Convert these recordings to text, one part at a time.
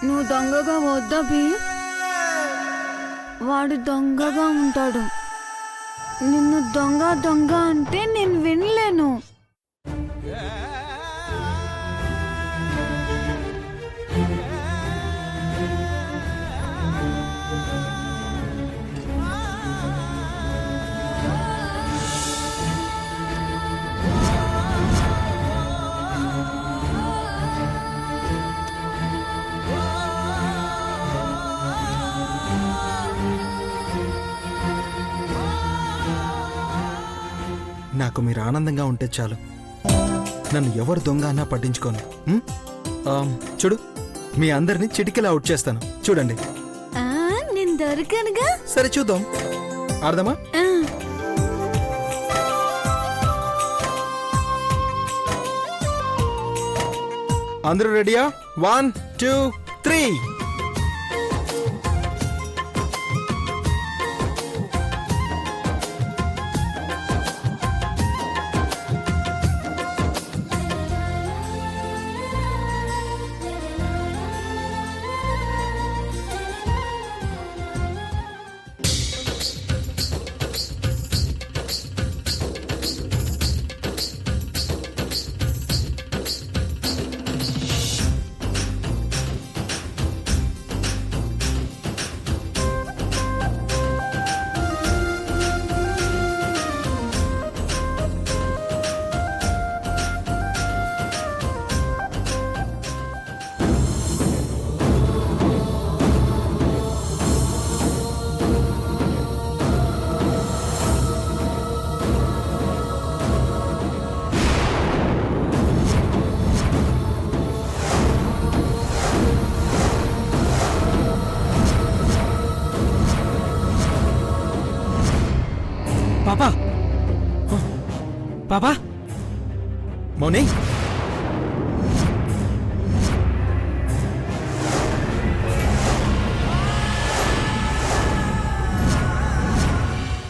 నువ్వు దొంగగా వద్దా బి? వాడు దొంగగా ఉంటాడు. నిన్ను దొంగ దొంగ అంటే నేను వినలేను. నాకు మీరు ఆనందంగా ఉంటే చాలు. నన్ను ఎవరు దొంగ అన్నా పట్టించుకోను. చూడు, మీ అందరినీ చిటికెలా అవుట్ చేస్తాను. చూడండి. నేను దొరికానుగా. సరే చూద్దాం. ఆడదామా? అందరూ రెడీయా? 1 2 3. పాపా, పాపా, మౌని,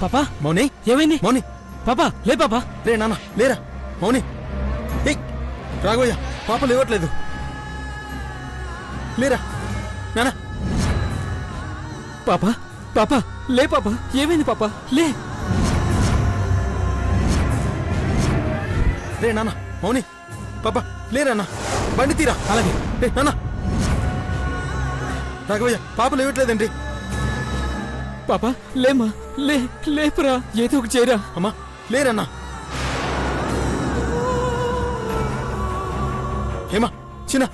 పాపా, మౌని, ఏమైంది? మౌని, పాపా, లే పాపా. రే నాన్న, లేరా. మౌని, రాఘవయ్య, పాప లేవట్లేదు. లేరా నాన్న. పాపా, పాపా, లే పాపా. ఏమైంది పాపా? లే. రే నాన్న, మౌని, పాప లేరన్నా. బండి తీరా. అలాగే. రే నాన్న. రాఘవయ్య, పాప లేవట్లేదండి. పాపా, లేమ్మా, లే, లేపురా, ఏదో ఒకటి చేయరా. అమ్మా, లేరన్నా. ఏమా చిన్న,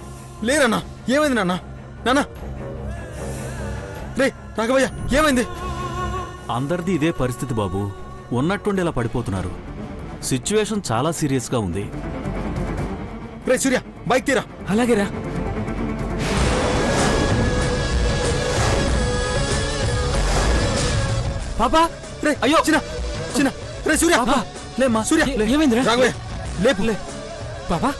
లేరన్నా. ఏమైంది నాన్న? నాన్న, రే రాఘవయ్య, ఏమైంది? అందరిది ఇదే పరిస్థితి బాబు. ఉన్నట్టుండి ఇలా పడిపోతున్నారు. సిచ్యువేషన్ చాలా సీరియస్గా ఉంది. రే సూర్య, బైక్ తీరా. అలాగేరా. పాపా, రే అయ్యో, చిన్న చిన్న. రే సూర్య, పాపా, లేమ్మా. సూర్య, ఏమైందిరా? రాఘవయ్య, లేపు. లే. పాపా,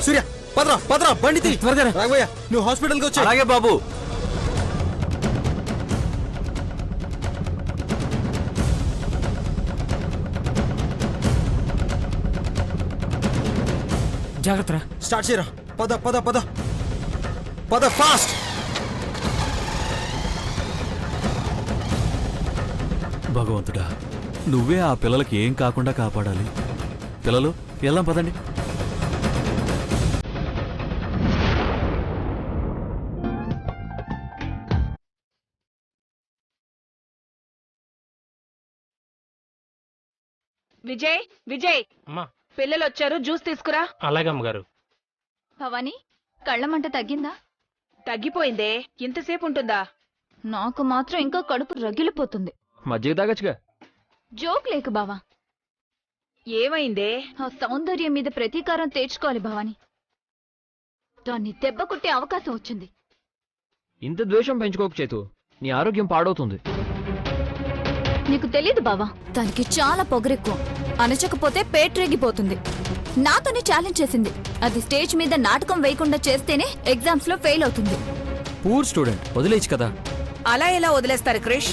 సూర్య, పదరా పదరా, బండి తీ. త్వరగా రా. రాఘవయ్య, నువ్వు హాస్పిటల్కి వచ్చా. అలాగే బాబు. జాగ్రత్త. స్టార్ట్ చేయరా. పద పద పద పద, ఫాస్ట్. భగవంతుడా, నువ్వే ఆ పిల్లలకి ఏం కాకుండా కాపాడాలి. పిల్లలు, వెళ్దాం పదండి. విజయ్, విజయ్, అమ్మా, పిల్లలు వచ్చారు, జ్యూస్ తీసుకురా. అలాగే అమ్మగారు. భవానీ, కళ్ళమంట తగ్గిందా? తగ్గిపోయిందే. ఇంతసేపు ఉంటుందా? నాకు మాత్రం ఇంకా కడుపు రగిలిపోతుంది. మజ్జిగ తాగచ్చుగా. జోక్ లేక బావా. ఏమైందే? ఆ సౌందర్యం మీద ప్రతీకారం తీర్చుకోవాలి భవానీ. దాన్ని దెబ్బ కొట్టే అవకాశం వచ్చింది. ఇంత ద్వేషం పెంచుకోక చేతు, నీ ఆరోగ్యం పాడవుతుంది. నీకు తెలీదు బావా, దానికి చాలా పొగరెక్కువ. అనచకపోతే పేట్రేగిపోతుంది. నాతోనే ఛాలెంజ్ చేసింది. అది స్టేజ్ మీద నాటకం వేయకుండా చేస్తేనే ఎగ్జామ్స్ లో ఫెయిల్ అవుతుంది. పూర్ స్టూడెంట్, వదిలేచ్చు కదా. అలా ఎలా వదిలేస్తారు క్రిష్?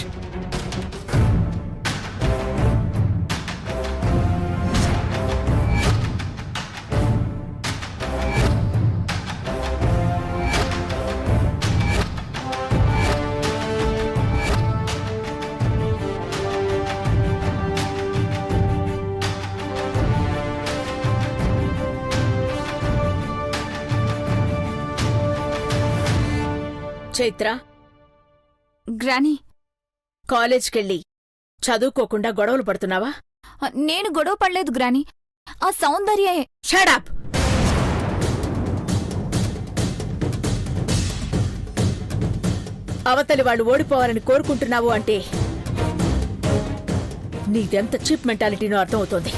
చైత్ర, గ్రానీ, కాలేజ్కెళ్ళి చదువుకోకుండా గొడవలు పడుతున్నావా? నేను గొడవ పడలేదు గ్రానీ. ఆ సౌందర్యే. షడప్! అవతలి వాళ్ళు ఓడిపోవాలని కోరుకుంటున్నావు అంటే నీదెంత చీప్ మెంటాలిటీనో అర్థమవుతోంది.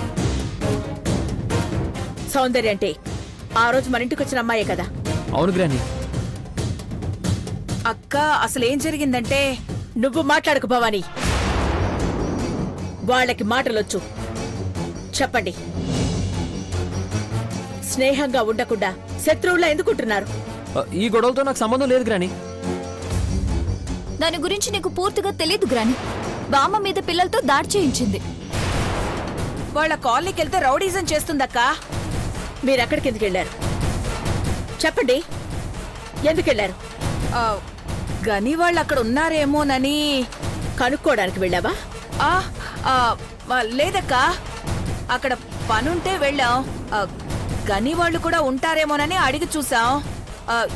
సౌందర్య అంటే ఆ రోజు మన ఇంటికి వచ్చిన అమ్మాయే కదా? అవును గ్రాని. అక్క అసలేం జరిగిందంటే నువ్వు మాట్లాడకు భవానీ. వాళ్ళకి మాటలొచ్చు. చెప్పండి. స్నేహంగా ఉండకుండా శత్రువులా ఎందుకుంటున్నారు? ఈ గొడవలతో నాకు సంబంధం లేదు గ్రాని. దాని గురించి నీకు పూర్తిగా తెలీదు గ్రానీ. బామ్మ మీద పిల్లలతో దాడి చేయించింది. వాళ్ళ కాలనీకి వెళ్తే రౌడీజం చేస్తుందక్కా. మీరెక్కడికి ఎందుకు వెళ్ళారు? చెప్పండి, ఎందుకెళ్లారు? గని వాళ్ళు అక్కడ ఉన్నారేమోనని కనుక్కోడానికి వెళ్ళావా? ఆ, ఆ, లేదక్కా, అక్కడ పనుంటే వెళ్ళాం. గని వాళ్ళు కూడా ఉంటారేమోనని అడిగి చూసాం.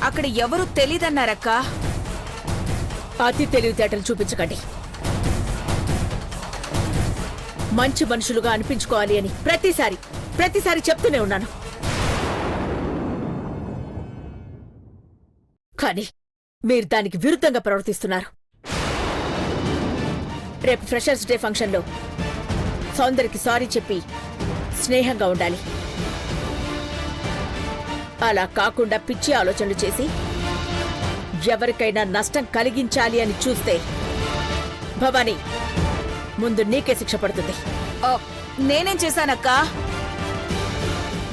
అక్కడ ఎవరు తెలీదన్నారక్కా. అతి తెలివితేటలు చూపించకండి. మంచి మనుషులుగా అనిపించుకోవాలి అని ప్రతిసారి చెప్తూనే ఉన్నాను. కానీ మీరు దానికి విరుద్ధంగా ప్రవర్తిస్తున్నారు. రేపు ఫ్రెషర్స్ డే ఫంక్షన్లో సౌందర్యకి సారీ చెప్పి స్నేహంగా ఉండాలి. అలా కాకుండా పిచ్చి ఆలోచనలు చేసి ఎవరికైనా నష్టం కలిగించాలి అని చూస్తే భవానీ, ముందు నీకే శిక్ష పడుతుంది. నేనేం చేశానక్కా?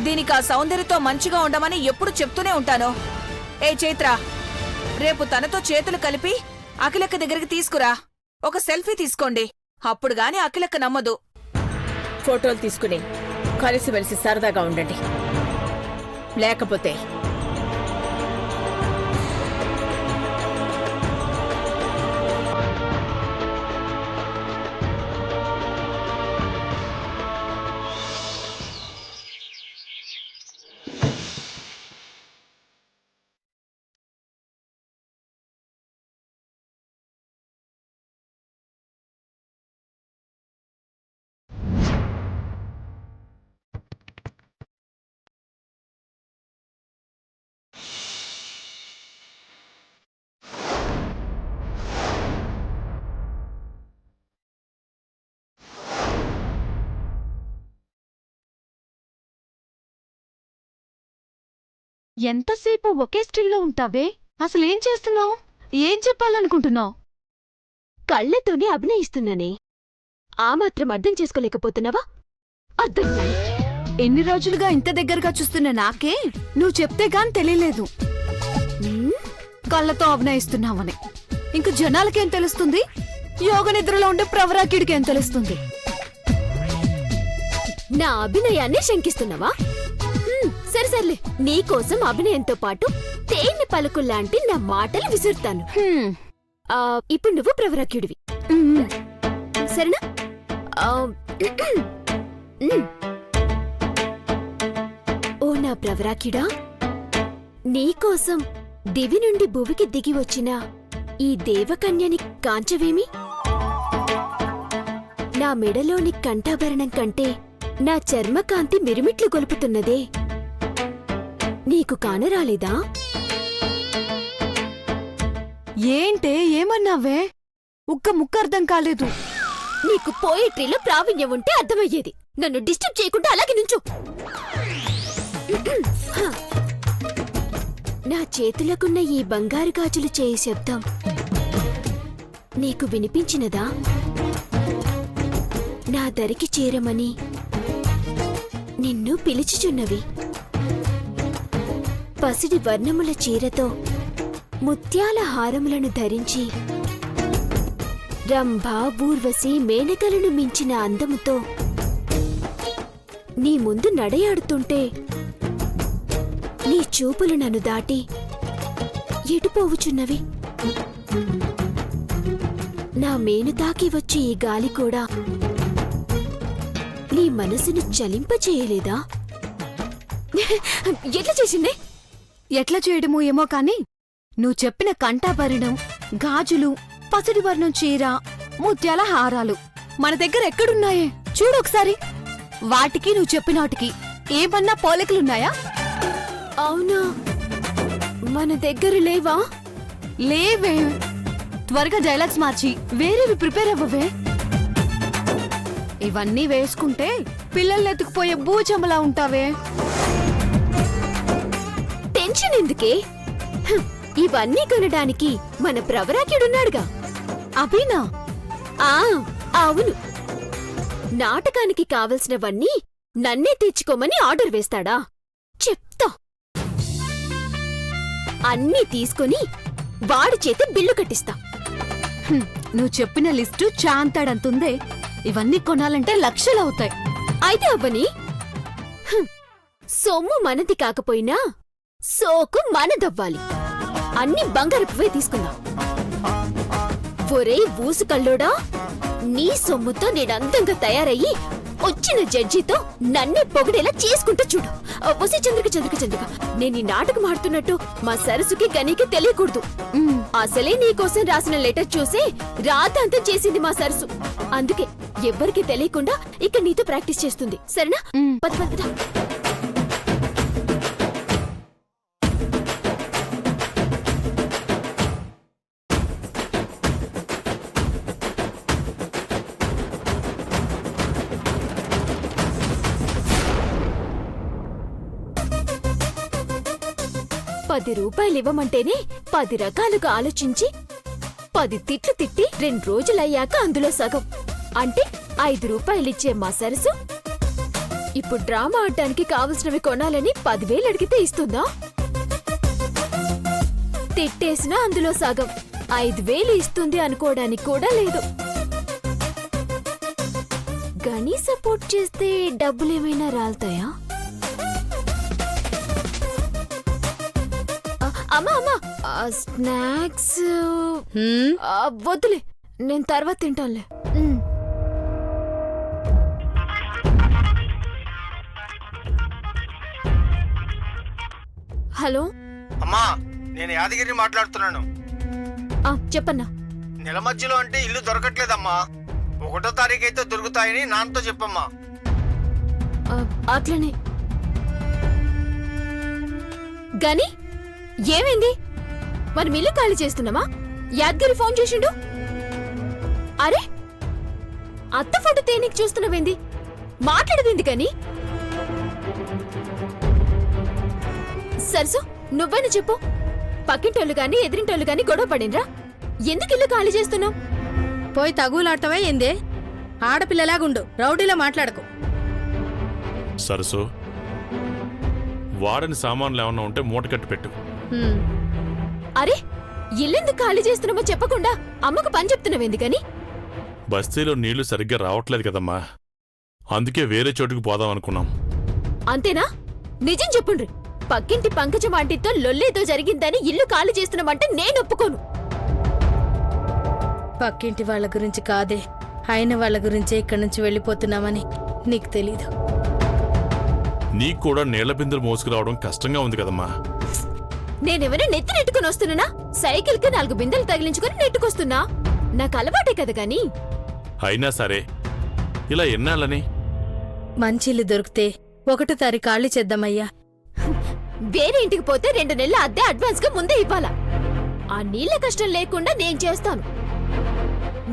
దీనికి ఆ సౌందర్యతో మంచిగా ఉండమని ఎప్పుడు చెప్తూనే ఉంటాను. ఏ చైత్ర, రేపు తనతో చేతులు కలిపి అఖిలక్క దగ్గరికి తీసుకురా. ఒక సెల్ఫీ తీసుకోండి. అప్పుడు గాని అఖిలక్క నమ్మదు. ఫోటోలు తీసుకుని కలిసిమెలిసి సరదాగా ఉండండి. లేకపోతే ఎంతసేపు ఒకే స్టిల్లో ఉంటావే? అసలేం చేస్తున్నావు? ఏం చెప్పాలనుకుంటున్నావు? కళ్ళతోనే అభినయిస్తున్నానే. ఆ మాత్రం అర్థం చేసుకోలేకపోతున్నావా? అర్థం కాదు. ఎన్ని రోజులుగా ఇంత దగ్గరగా చూస్తున్న నాకే నువ్వు చెప్తే గాని తెలియలేదు. కళ్ళతో అభినయిస్తున్నావని ఇంక జనాలకేం తెలుస్తుంది? యోగ నిద్రలో ఉండే ప్రవరాకిడికేం తెలుస్తుంది? నా అభినయాన్ని శంకిస్తున్నావా? సరిసర్లే, నీకోసం అభినయంతో పాటు తేనె పలుకుల్లాంటి నా మాటలు విసురుతాను. ఇప్పుడు నువ్వు ప్రవరాక్యుడివి, సరేనా? ఓ నా ప్రవరాక్యుడా, నీకోసం దివి నుండి భువికి దిగి వచ్చిన ఈ దేవకన్యని కాంచవేమి? నా మెడలోని కంఠాభరణం కంటే నా చర్మకాంతి మిరుమిట్లు గొలుపుతున్నదే, నీకు కానరాలేదా? ఏంటే ఏమన్నావే? ఒక్క ముక్క అర్థం కాలేదు. నీకు పోయిట్రీలో ప్రావీణ్యం ఉంటే అర్థమయ్యేది. నన్ను డిస్టర్బ్ చేయకుండా అలాగే నుంచో. నా చేతులకున్న ఈ బంగారు గాజులు చేయి శబ్దం నీకు వినిపించినదా? నా దరికి చేరమని నిన్ను పిలిచిచున్నవి. పసిడి వర్ణముల చీరతో ముత్యాల హారములను ధరించి రంభ, ఊర్వశి, మేనకలను మించిన అందముతో నీ ముందు నడయాడుతుంటే నీ చూపులు నన్ను దాటి ఎటుపోవుచున్నవి. నా మేను తాకి వచ్చి ఈ గాలి కూడా నీ మనసును చలింపచేయలేదా? ఎట్లా చేసిందే? ఎట్లా చేయడమో ఏమో కాని నువ్వు చెప్పిన కంఠాభరణం, గాజులు, పసిడి వర్ణం చీర, ముత్యాల హారాలు మన దగ్గర ఎక్కడున్నాయే చూడొకసారి. వాటికి నువ్వు చెప్పిన వాటికి ఏమన్నా పోలికలున్నాయా? అవునా, మన దగ్గర లేవా? లేవే. త్వరగా డైలాగ్స్ మార్చి వేరేవి ప్రిపేర్ అవ్వవే. ఇవన్నీ వేసుకుంటే పిల్లల్ని ఎత్తుకుపోయే బూచమ్మలా ఉంటావే. టెన్షన్ ఎందుకే? హ్, ఇవన్నీ కొనడానికి మన ప్రవరాఖ్యుడున్నాడుగా. అభినా? ఆ అవును, నాటకానికి కావలసినవన్నీ నన్నే తెచ్చుకోమని ఆర్డర్ వేస్తాడా? చెప్తా. అన్నీ తీసుకొని వాడి చేతి బిల్లు కట్టిస్తా. హ్మ్, నువ్వు చెప్పిన లిస్టు చాంతాడంతుందే. ఇవన్నీ కొనాలంటే లక్షలవుతాయి. అయితే అవ్వని. హ్, సొమ్ము మనది కాకపోయినా సోకు మనదవ్వాలి. అన్ని బంగారపువే తీసుకుందాం. ఒరే ఊసు కల్లోడా, నీ సొమ్ముతో నేనందంగా తయారయ్యి వచ్చిన జడ్జితో నన్నే పొగిడేలా చేసుకుంటూ చూడు. వసి చంద్రిక చంద్రిక చంద్రిక, నేను ఈ నాటకం ఆడుతున్నట్టు మా సరస్సుకి గనికి తెలియకూడదు. అసలే నీకోసం రాసిన లెటర్ చూసి రాతాంతం చేసింది మా సరస్సు. అందుకే ఎవ్వరికీ తెలియకుండా ఇక నీతో ప్రాక్టీస్ చేస్తుంది. సరేనా? పద పద పద. ₹10 ఇవ్వమంటేనే 10 రకాలుగా ఆలోచించి 10 తిట్లు తిట్టి 2 రోజులయ్యాక అందులో సగం అంటే ₹5 మా సరసు ఇప్పుడు డ్రామా ఆడటానికి కావలసినవి కొనాలని 10,000 అడిగితే ఇస్తుందా? తిట్టేసినా అందులో సగం 5,000 ఇస్తుంది అనుకోవడానికి కూడా లేదు. గని సపోర్ట్ చేస్తే డబ్బులేమైనా రాలుతాయా? అమ్మా అమ్మా, స్నాక్స్ వద్దులే, నేను తర్వాత తింటానులే. హలో అమ్మా, నేను యాదగిరి మాట్లాడుతున్నాను. చెప్పన్నా. నెల మధ్యలో అంటే ఇల్లు దొరకట్లేదమ్మా. 1వ తారీఖు అయితే దొరుకుతాయని నాన్నతో చెప్పమ్మా. అట్లనే. గని ఏమైంది? మరి మిల్లు ఖాళీ చేస్తున్నామా? యాద్గిరి ఫోన్ చేసిండు. అరే, అత్త ఫోటో తేనీకి చూస్తున్నావేంది? మాట్లాడదేంది కని? సరసు, నువ్వైనా చెప్పు. పక్కింటోళ్ళు గాని ఎదిరింటోళ్ళు గాని గొడవ పడిండ్రా? ఎందుకు ఇల్లు ఖాళీ చేస్తున్నావు? పోయి తగులాడతావా ఏందే? ఆడపిల్లలాగుండు, రౌడీలో మాట్లాడకు. సరసు, వాడని సామాన్లు ఏమన్నా ఉంటే మూట కట్టి పెట్టు. అరే, ఇల్లెందుకు ఖాళీ చేస్తున్నామో చెప్పకుండా అమ్మకు పని చెప్తున్నావేంది కని? బస్తీలో నీళ్లు సరిగ్గా రావట్లేదు కదమ్మా, అందుకే వేరే చోటుకు పోదాం అనుకున్నాం. అంతేనా? నిజం చెప్పుండ్రి. పక్కింటి పంకజం ఆంటీతో లొల్లేదో జరిగిందని ఇల్లు ఖాళీ చేస్తున్నామంటే నేను ఒప్పుకోను. పక్కింటి వాళ్ళ గురించి కాదే, అయిన వాళ్ళ గురించే ఇక్కడి నుంచి వెళ్ళిపోతున్నామని నీకు తెలీదు. నీకు కూడా నీళ్ల బిందెలు మోసుకురావడం కష్టంగా ఉంది కదమ్మా. నేనెవరో నెత్తి నెట్టుకుని వస్తున్నానా? సైకిల్ కి 4 బిందెలు తగిలించుకుని నెట్టుకొస్తున్నా. నాకు అలవాటే కదా గాని. అయినా సరే, ఇలా ఎన్నాళ్ళని? మంచి ఇల్లు దొరికితే 1వ తారీఖు ఖాళీ చేద్దామయ్యా. వేరే ఇంటికి పోతే 2 నెలల అద్దె అడ్వాన్స్ గా ముందే ఇవ్వాలా? ఆ నీళ్ల కష్టం లేకుండా నేను చేస్తాను.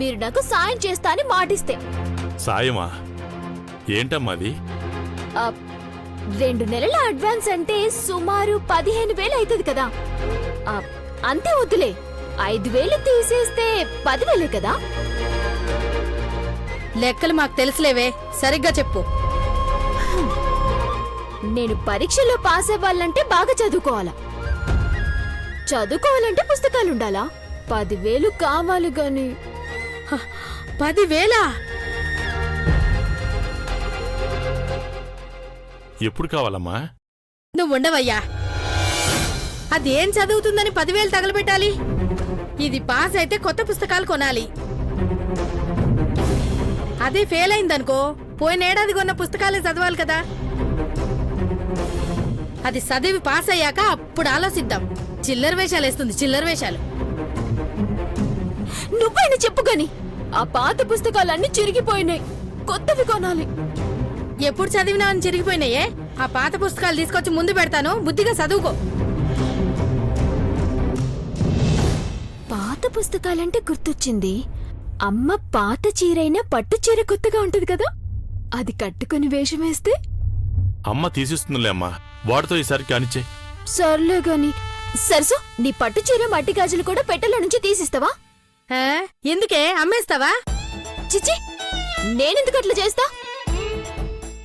మీరు నాకు సాయం చేస్తా అని మాటిస్తే. సాయమా? ఏంటమ్మా అది? 2 నెలల అడ్వాన్స్ అంటే సుమారు 15,000 అవుతుంది కదా. అంతే వద్దులే, 5,000 తీసేస్తే 10,000 కదా. లెక్కలు మాకు తెలుసులేవే, సరిగ్గా చెప్పు. నేను పరీక్షలో పాస్ అవ్వాలంటే బాగా చదువుకోవాలా? చదువుకోవాలంటే పుస్తకాలుండాలా? 10,000 కావాలి గాని. 10,000? ఎప్పుడు కావాలమ్మా? నువ్వుండవయ్యా. అదేం చదువుతుందని 10,000 తగలబెట్టాలి? ఇది పాస్ అయితే కొత్త పుస్తకాలు కొనాలి. అదే ఫెయిల్ అయిందనుకో, పోయినేడాది కొన్న పుస్తకాలే చదవాలి కదా. అది చదివి పాస్ అయ్యాక అప్పుడు ఆలోచిద్దాం. చిల్లర వేషాలు వేస్తుంది, చిల్లర వేషాలు. నువ్వైనా చెప్పు గాని ఆ పాత పుస్తకాలన్నీ చిరిగిపోయినాయి, కొత్తవి కొనాలి. ఎప్పుడు చదివినావని చిరిగిపోయినాయే? ఆ పాత పుస్తకాలు తీసుకొచ్చి ముందు పెడతాను, బుద్ధిగా చదువుకో. పాత పుస్తకాలంటే గుర్తొచ్చింది, అమ్మ పాత చీరైనా పట్టు చీర కొత్తగా ఉంటది కదా, అది కట్టుకుని వేషం వేస్తే. అమ్మ తీసిస్తుందిలే అమ్మా, వాడితో ఈసారి కానిచ్చే. సర్లే గాని సరసు, నీ పట్టు చీర మట్టి గాజులు కూడా పెట్టెల నుంచి తీసిస్తావా? ఆ, ఎందుకే అమ్మేస్తావా? చిచి, నేనెందుకు అట్లా చేస్తా?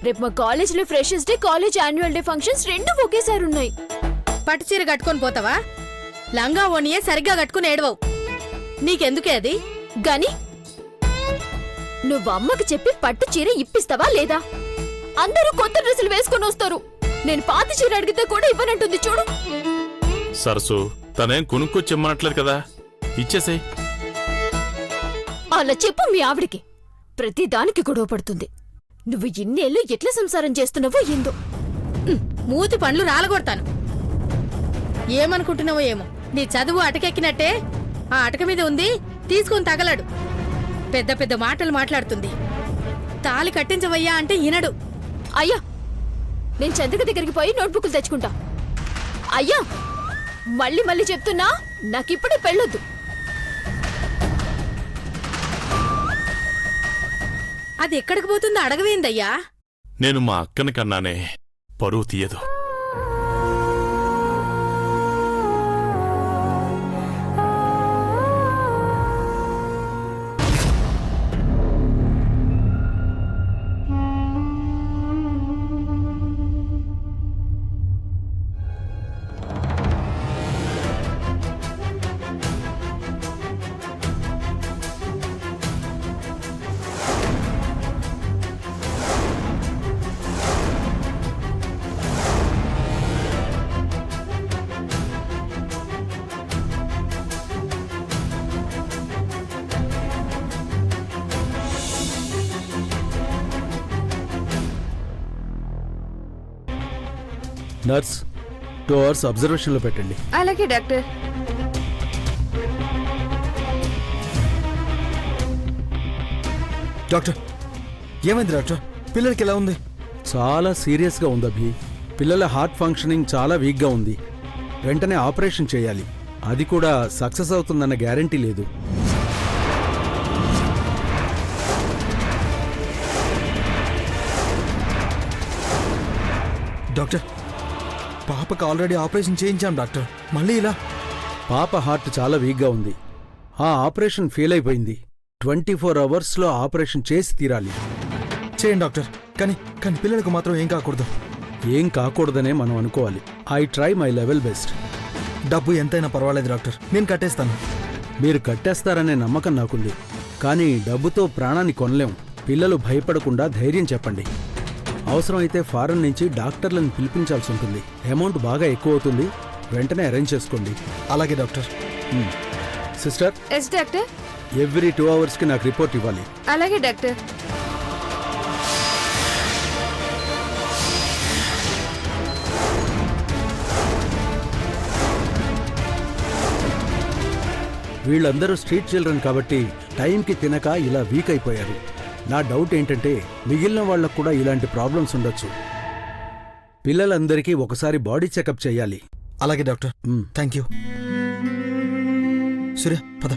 రేపు మా కాలేజీలో freshers day, college annual day functions రెండు ఒకేసారి ఉన్నాయి. పట్టు చీర కట్టుకొని పోతావా? లంగా ఓనియే సరిగ్గా కట్టుకుని ఏడవవు. నీకెందుకే అది? గాని నువ్వమ్మకి చెప్పి పట్టు చీర ఇప్పిస్తావా లేదా? అందరూ కొత్త డ్రెస్సులు వేసుకొని వస్తారు, నేను పాత చీర అడిగితే కూడా ఇవ్వనంటుంది చూడు. సరసు, తనేం కొనుక్కొచ్చి ఇమ్మనట్లేదు కదా, ఇచ్చేసేయ్. అలా చెప్పు మీ ఆవిడికి, ప్రతి దానికి గొడవ పడుతుంది. నువ్వు ఇన్నేళ్ళు ఎట్లా సంసారం చేస్తున్నావో ఏందో. మూతి పండ్లు రాలగొడతాను. ఏమనుకుంటున్నావో ఏమో, నీ చదువు అటకెక్కినట్టే ఆ అటక మీద ఉంది, తీసుకుని తగలడు. పెద్ద పెద్ద మాటలు మాట్లాడుతుంది. తాళి కట్టించవయ్యా అంటే ఇనడు. అయ్యా, నేను చంద్రిక దగ్గరికి పోయి నోట్బుక్లు తెచ్చుకుంటా. అయ్యా, మళ్ళీ మళ్ళీ చెప్తున్నా, నాకిప్పుడే పెళ్ళొద్దు. అది ఎక్కడికి పోతుందో అడగవేందయ్యా? నేను మా అక్కని కన్నానే, పరువు తీయదు. నర్స్, 2 hours అబ్జర్వేషన్లో పెట్టండి. అలాగే డాక్టర్. డాక్టర్, ఏమైంది డాక్టర్? పిల్లలకి ఎలా ఉంది? చాలా సీరియస్గా ఉంది అభి. పిల్లల హార్ట్ ఫంక్షనింగ్ చాలా వీక్గా ఉంది. వెంటనే ఆపరేషన్ చేయాలి. అది కూడా సక్సెస్ అవుతుందన్న గ్యారంటీ లేదు. డాక్టర్, పాపకు ఆల్రెడీ ఆపరేషన్ చేయించాం డాక్టర్, మళ్ళీ ఇలా? పాప హార్ట్ చాలా వీక్గా ఉంది. ఆ ఆపరేషన్ ఫెయిల్ అయిపోయింది. 24 అవర్స్లో ఆపరేషన్ చేసి తీరాలి. చేయండి డాక్టర్, కానీ కానీ పిల్లలకు మాత్రం ఏం కాకూడదు. ఏం కాకూడదనే మనం అనుకోవాలి. I try my level best. డబ్బు ఎంతైనా పర్వాలేదు డాక్టర్, నేను కట్టేస్తాను. మీరు కట్టేస్తారనే నమ్మకం నాకుంది, కానీ డబ్బుతో ప్రాణాన్ని కొనలేం. పిల్లలు భయపడకుండా ధైర్యం చెప్పండి. అవసరమైతే ఫారెన్ నుంచి డాక్టర్లను పిలిపించాల్సి ఉంటుంది. అమౌంట్ బాగా ఎక్కువ అవుతుంది. వెంటనే అరేంజ్ చేసుకోండి. అలాగే doctor. Sister, yes doctor. Every 2 అవర్స్కి నాకు రిపోర్ట్ ఇవ్వాలి. అలాగే డాక్టర్. వీళ్ళందరూ స్ట్రీట్ చిల్డ్రన్ కాబట్టి టైంకి తినక ఇలా వీక్ అయిపోయారు. నా డౌట్ ఏంటంటే మిగిలిన వాళ్ళకు కూడా ఇలాంటి ప్రాబ్లమ్స్ ఉండొచ్చు. పిల్లలందరికీ ఒకసారి బాడీ చెకప్ చేయాలి. అలాగే డాక్టర్. Thank you. సూర్య, పద.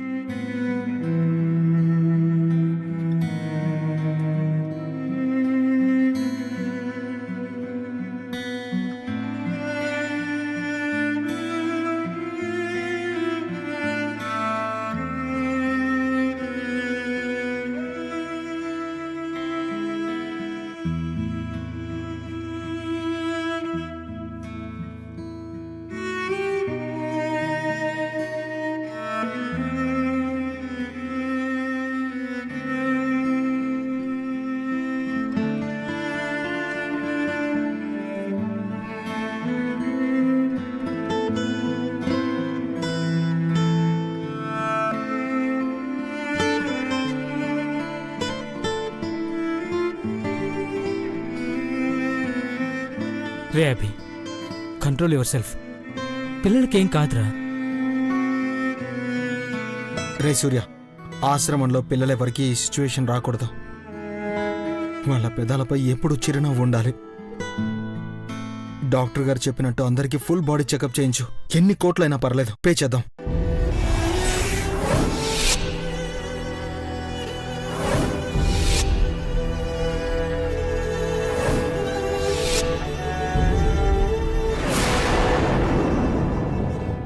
రే అభి, కంట్రోల్ యువర్ సెల్ఫ్. పిల్లలకేం కాదురా. రే సూర్య, ఆశ్రమంలో పిల్లలెవరికి ఈ సిచ్యువేషన్ రాకూడదు. వాళ్ళ పెదాలపై ఎప్పుడు చిరునవ్వు ఉండాలి. డాక్టర్ గారు చెప్పినట్టు అందరికీ ఫుల్ బాడీ చెకప్ చేయించు. ఎన్ని కోట్లైనా పర్లేదు, పే చేద్దాం.